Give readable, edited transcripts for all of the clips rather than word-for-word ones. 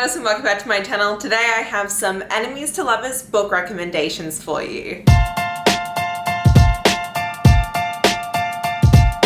lovers, and welcome back to my channel. Today I have some enemies to lovers book recommendations for you.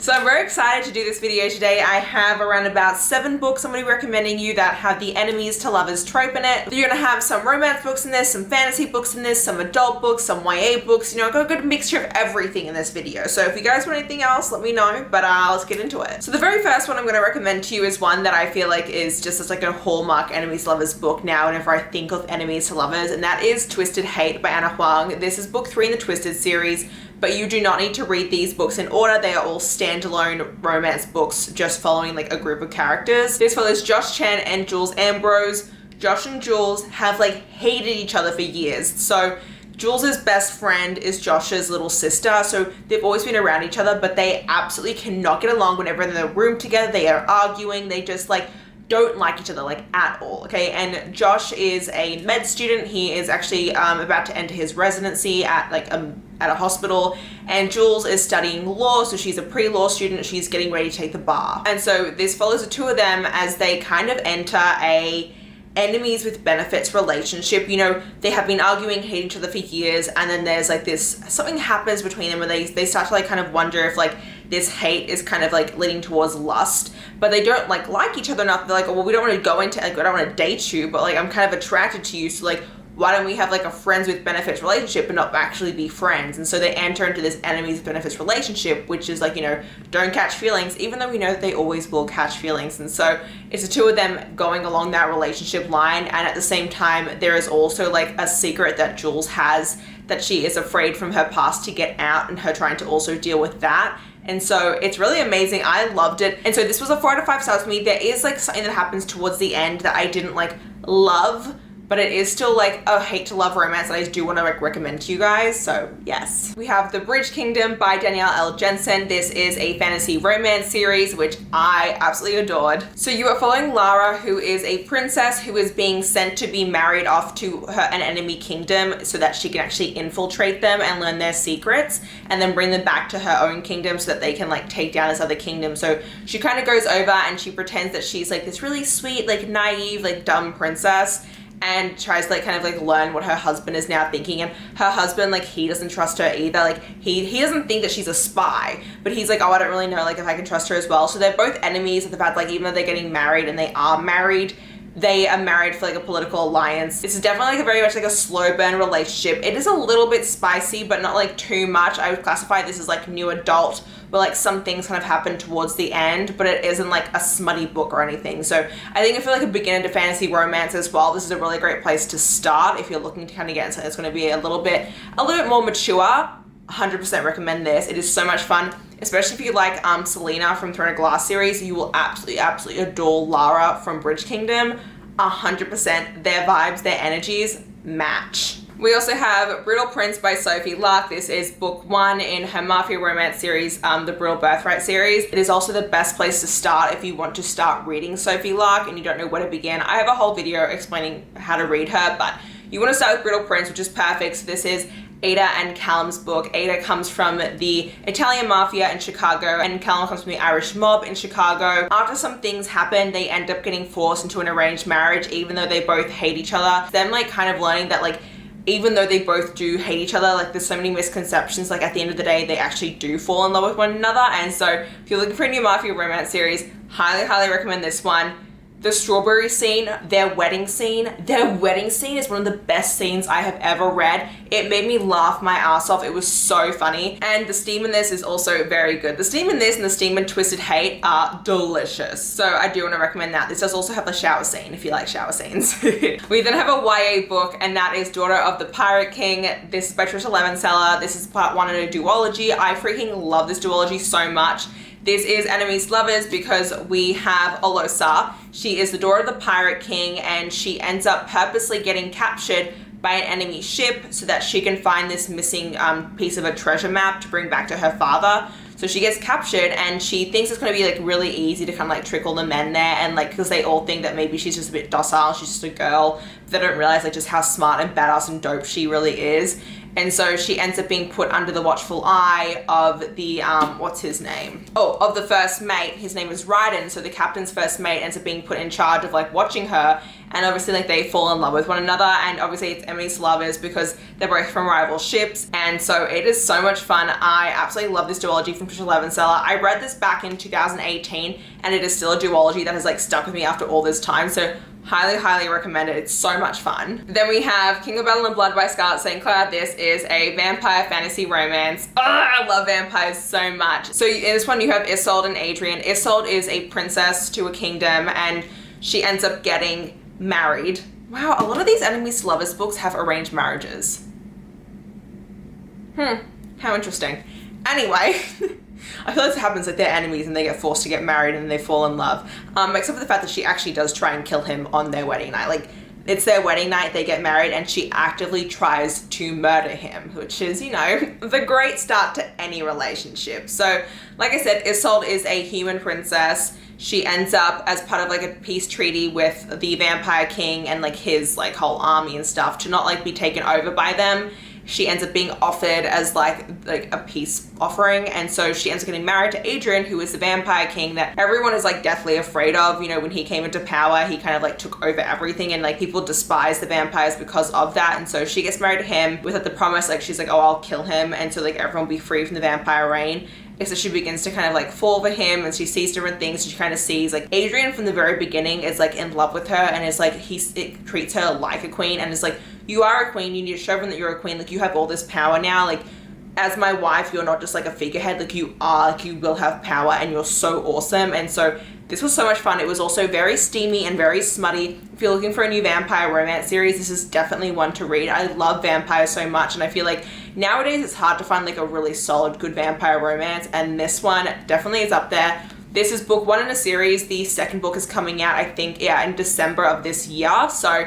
So I'm very excited to do this video today. I have around about 7 books I'm going to be recommending you that have the enemies to lovers trope in it. You're going to have some romance books in this, some fantasy books in this, some adult books, some YA books. You know, I've got a good mixture of everything in this video. So if you guys want anything else, let me know, but let's get into it. So the very first one I'm going to recommend to you is one that I feel like is just as like a hallmark enemies to lovers book now whenever I think of enemies to lovers, and that is Twisted Hate by Huang. This is book 3 in the Twisted series. But you do not need to read these books in order. They are all standalone romance books just following like a group of characters. This follows Josh Chan and Jules Ambrose. Josh and Jules have like hated each other for years. So Jules's best friend is Josh's little sister. So they've always been around each other, but they absolutely cannot get along whenever they're in the room together. They are arguing. They just like don't like each other like at all, okay? And Josh is a med student. He is actually about to enter his residency at like at a hospital, and Jules is studying law, so she's a pre-law student. She's getting ready to take the bar. And so this follows the two of them as they kind of enter a enemies with benefits relationship. You know, they have been arguing, hating each other for years, and then there's like this, something happens between them where they start to like kind of wonder if like this hate is kind of like leading towards lust, but they don't like each other enough. They're like, oh, well, we don't want to go into, like, I don't want to date you, but like I'm kind of attracted to you, so like why don't we have like a friends with benefits relationship and not actually be friends? And so they enter into this enemies with benefits relationship, which is like, you know, don't catch feelings, even though we know that they always will catch feelings. And so it's the two of them going along that relationship line. And at the same time, there is also like a secret that Jules has that she is afraid from her past to get out, and her trying to also deal with that. And so it's really amazing. I loved it. And so this was a 4 out of 5 stars for me. There is like something that happens towards the end that I didn't like love, but it is still like a hate to love romance that I do want to like recommend to you guys. So yes. We have The Bridge Kingdom by Danielle Jensen. This is a fantasy romance series, which I absolutely adored. So you are following Lara, who is a princess who is being sent to be married off to an enemy kingdom so that she can actually infiltrate them and learn their secrets and then bring them back to her own kingdom so that they can like take down this other kingdom. So she kind of goes over and she pretends that she's like this really sweet, like naive, like dumb princess, and tries to like kind of like learn what her husband is now thinking. And her husband, like, he doesn't trust her either. Like he doesn't think that she's a spy, but he's like, oh, I don't really know like if I can trust her as well. So they're both enemies at the fact, like, even though they're getting married and they are married for like a political alliance. This is definitely like a very much like a slow burn relationship. It is a little bit spicy, but not like too much. I would classify this as like new adult, where like some things kind of happen towards the end, but it isn't like a smutty book or anything. So I think if you're like a beginner to fantasy romance as well, this is a really great place to start if you're looking to kind of get into something that's going to be a little bit more mature. 100% recommend this. It is so much fun, especially if you like Selena from Throne of Glass series. You will absolutely adore Lara from Bridge Kingdom. 100%. Their vibes, their energies match. We also have Brutal Prince by Sophie Lark. This is book 1 in her Mafia romance series, the Brutal Birthright series. It is also the best place to start if you want to start reading Sophie Lark and you don't know where to begin. I have a whole video explaining how to read her, but you want to start with Brutal Prince, which is perfect. So this is Ada and Callum's book. Ada comes from the Italian mafia in Chicago, and Callum comes from the Irish mob in Chicago. After some things happen, they end up getting forced into an arranged marriage, even though they both hate each other. Them like kind of learning that like, even though they both do hate each other, like there's so many misconceptions, like at the end of the day, they actually do fall in love with one another. And so if you're looking for a new Mafia romance series, highly recommend this one. The strawberry scene, their wedding scene is one of the best scenes I have ever read. It made me laugh my ass off. It was so funny. And the steam in this is also very good. The steam in this and the steam in Twisted Hate are delicious. So I do want to recommend that. This does also have a shower scene if you like shower scenes. We then have a YA book, and that is Daughter of the Pirate King. This is by Tricia Levenseller. This is part 1 in a duology. I freaking love this duology so much. This is enemies lovers because we have Olosa. She is the daughter of the Pirate King, and she ends up purposely getting captured by an enemy ship so that she can find this missing piece of a treasure map to bring back to her father. So she gets captured, and she thinks it's going to be like really easy to kind of like trick all the men there, and like because they all think that maybe she's just a bit docile, she's just a girl. They don't realize like just how smart and badass and dope she really is. And so she ends up being put under the watchful eye of the, what's his name? Oh, of the first mate. His name is ᴛɪδᴛᴏᴜ. So the captain's first mate ends up being put in charge of like watching her. And obviously like they fall in love with one another. And obviously it's ɪṛsᴛᴏᴜ because they're both from rival ships. And so it is so much fun. I absolutely love this duology from Tricia Levenseller. I read this back in 2018 and it is still a duology that has like stuck with me after all this time. So highly, highly recommend it. It's so much fun. Then we have King of Battle and Blood by Scarlett St. Clair. This is a vampire fantasy romance. Oh, I love vampires so much. So in this one you have Isolde and Adrian. Isolde is a princess to a kingdom and she ends up getting married. Wow, a lot of these enemies to lovers books have arranged marriages. How interesting. Anyway, I feel like this happens, like they're enemies and they get forced to get married and they fall in love. Except for the fact that she actually does try and kill him on their wedding night. Like, it's their wedding night, they get married, and she actively tries to murder him, which is, you know, the great start to any relationship. So, like I said, Isolde is a human princess. She ends up as part of like a peace treaty with the vampire king and like his like whole army and stuff to not like be taken over by them. She ends up being offered as like a peace offering, and so she ends up getting married to Adrian, who is the vampire king that everyone is like deathly afraid of. You know, when he came into power, he kind of like took over everything, and like people despise the vampires because of that. And so she gets married to him with like the promise, like she's like, oh, I'll kill him, and so like everyone will be free from the vampire reign. And so she begins to kind of like fall for him, and she sees different things. She kind of sees like Adrian from the very beginning is like in love with her, and is like it treats her like a queen, and is like, you are a queen, you need to show everyone that you're a queen, like you have all this power now, like as my wife you're not just like a figurehead, like you are, like you will have power and you're so awesome. And so this was so much fun. It was also very steamy and very smutty. If you're looking for a new vampire romance series, this is definitely one to read. I love vampires so much, and I feel like nowadays it's hard to find like a really solid, good vampire romance, and this one definitely is up there. This is book 1 in a series. The second book is coming out, I think, in December of this year. So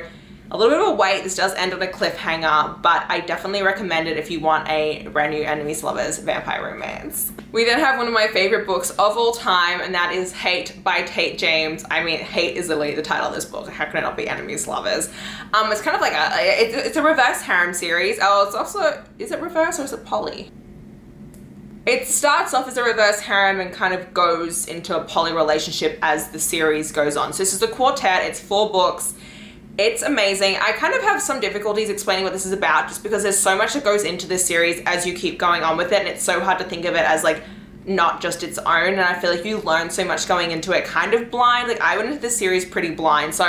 a little bit of a wait. This does end on a cliffhanger, but I definitely recommend it if you want a brand new enemies to lovers vampire romance. We then have one of my favorite books of all time, and that is Hate by Tate James. I mean, Hate is literally the title of this book. How can it not be enemies to lovers? It's kind of like it's a reverse harem series. Oh, it's also, is it reverse or is it poly? It starts off as a reverse harem and kind of goes into a poly relationship as the series goes on. So this is a quartet. It's 4 books. It's amazing. I kind of have some difficulties explaining what this is about just because there's so much that goes into this series as you keep going on with it, and it's so hard to think of it as like not just its own, and I feel like you learn so much going into it kind of blind. Like I went into this series pretty blind, so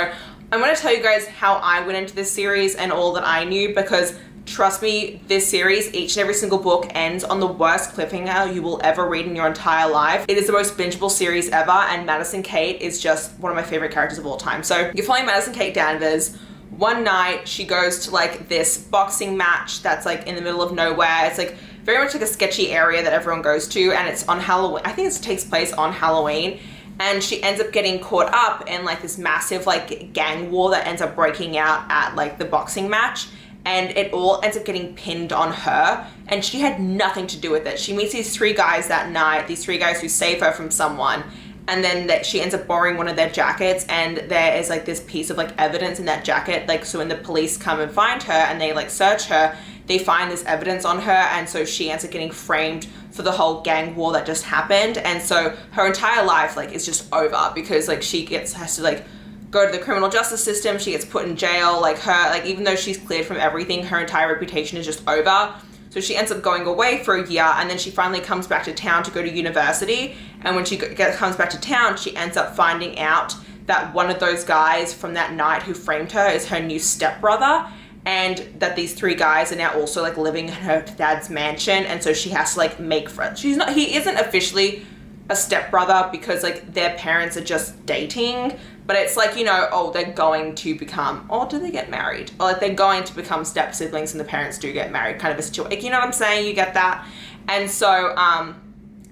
I'm going to tell you guys how I went into this series and all that I knew, because trust me, this series, each and every single book ends on the worst cliffhanger you will ever read in your entire life. It is the most bingeable series ever, and Madison Kate is just one of my favorite characters of all time. So you're following Madison Kate Danvers. One night she goes to like this boxing match that's like in the middle of nowhere. It's like very much like a sketchy area that everyone goes to, and it's on Halloween. I think it takes place on Halloween. And she ends up getting caught up in like this massive like gang war that ends up breaking out at like the boxing match. And it all ends up getting pinned on her, and she had nothing to do with it. She meets these 3 guys that night, these 3 guys who save her from someone, and then that she ends up borrowing one of their jackets, and there is like this piece of like evidence in that jacket. Like, so when the police come and find her and they like search her, they find this evidence on her, and so she ends up getting framed for the whole gang war that just happened. And so her entire life like is just over because like she has to like go to the criminal justice system. She gets put in jail. Like her, like even though she's cleared from everything, her entire reputation is just over. So she ends up going away for a year, and then she finally comes back to town to go to university. And when she comes back to town, she ends up finding out that one of those guys from that night who framed her is her new stepbrother, and that these 3 guys are now also like living in her dad's mansion. And so she has to like make friends. He isn't officially a stepbrother because like their parents are just dating, but it's like, you know, oh, they're going to become, or do they get married? Or like they're going to become step siblings and the parents do get married, kind of a situation. You know what I'm saying? You get that? And so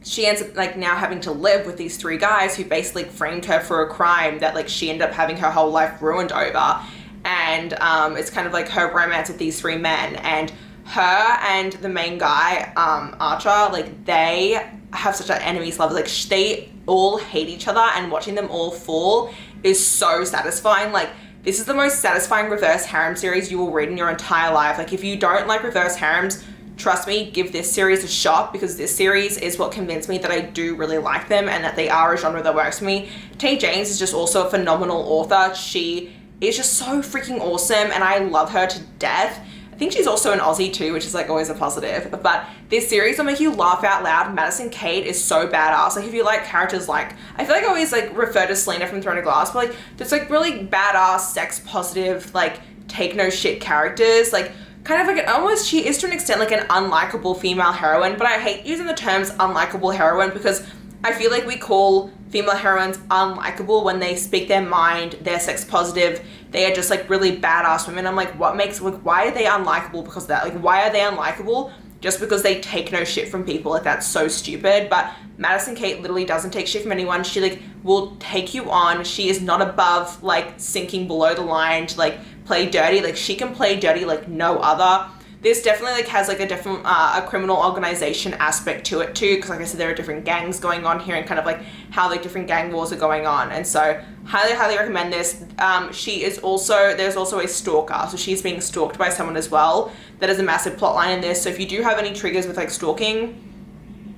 she ends up like now having to live with these 3 guys who basically framed her for a crime that like she ended up having her whole life ruined over. And it's kind of like her romance with these 3 men, and her and the main guy, Archer, like they have such an enemies love. Like they all hate each other, and watching them all fall is so satisfying. Like this is the most satisfying reverse harem series you will read in your entire life. Like if you don't like reverse harems, trust me, give this series a shot, because this series is what convinced me that I do really like them and that they are a genre that works for me. Tate James is just also a phenomenal author. She is just so freaking awesome and I love her to death. I think she's also an Aussie too, which is like always a positive. But this series will make you laugh out loud. Madison Kate is so badass. Like if you like characters like, I feel like I always like refer to Selena from Throne of Glass, but like there's like really badass, sex positive, like take no shit characters. Like kind of like almost, she is to an extent like an unlikable female heroine, but I hate using the terms unlikable heroine because I feel like we call female heroines unlikable when they speak their mind, they're sex positive, they are just like really badass women. I'm like, what makes, like, why are they unlikable because of that? Like, why are they unlikable? Just because they take no shit from people? Like, that's so stupid. But Madison Kate literally doesn't take shit from anyone. She like will take you on. She is not above like sinking below the line to like play dirty. Like she can play dirty like no other. This definitely like has like a different a criminal organization aspect to it too, because like I said, there are different gangs going on here and kind of like how like different gang wars are going on. And so highly recommend this. She is also, there's also a stalker, so she's being stalked by someone as well. That is a massive plot line in this, so if you do have any triggers with like stalking,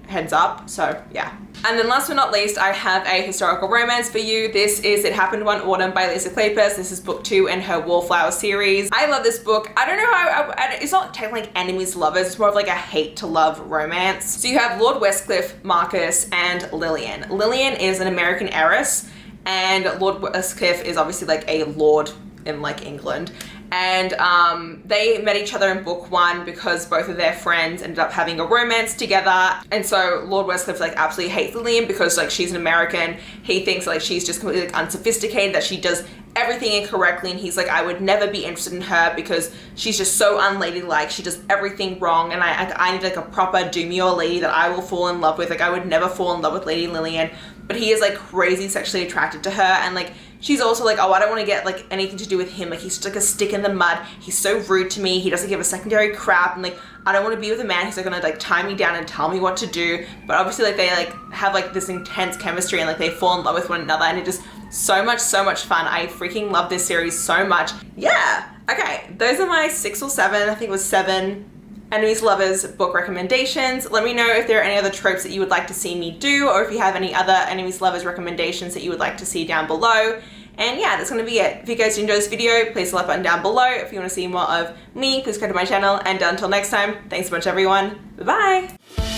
heads up. So yeah. And then last but not least, I have a historical romance for you. This is It Happened One Autumn by Kleypas. This is book 2 in her Wallflower series. I love this book. I don't know, it's not technically like enemies to lovers, it's more of like a hate to love romance. So you have Lord Westcliff, Marcus, and Lillian. Lillian is an American heiress, and Lord Westcliff is obviously like a lord in like England. And they met each other in book 1 because both of their friends ended up having a romance together. And so Lord Westcliff like absolutely hates Lillian because like she's an American. He thinks like she's just completely like unsophisticated, that she does everything incorrectly, and he's like, I would never be interested in her because she's just so unladylike. She does everything wrong, and I need like a proper demure lady that I will fall in love with. Like I would never fall in love with Lady Lillian, but he is like crazy sexually attracted to her, and like she's also like, oh, I don't want to get like anything to do with him. Like he's just like a stick in the mud. He's so rude to me. He doesn't give a secondary crap, and like I don't want to be with a man who's like gonna like tie me down and tell me what to do. But obviously like they like have like this intense chemistry and like they fall in love with one another, and it just so much fun. I freaking love this series so much. Yeah. Okay, those are my 6 or 7, I think it was 7 enemies to lovers book recommendations. Let me know if there are any other tropes that you would like to see me do, or if you have any other enemies to lovers recommendations that you would like to see down below. And yeah, that's gonna be it. If you guys enjoyed this video, please hit the like button down below. If you wanna see more of me, please go to my channel. And until next time, thanks so much everyone. Bye-bye.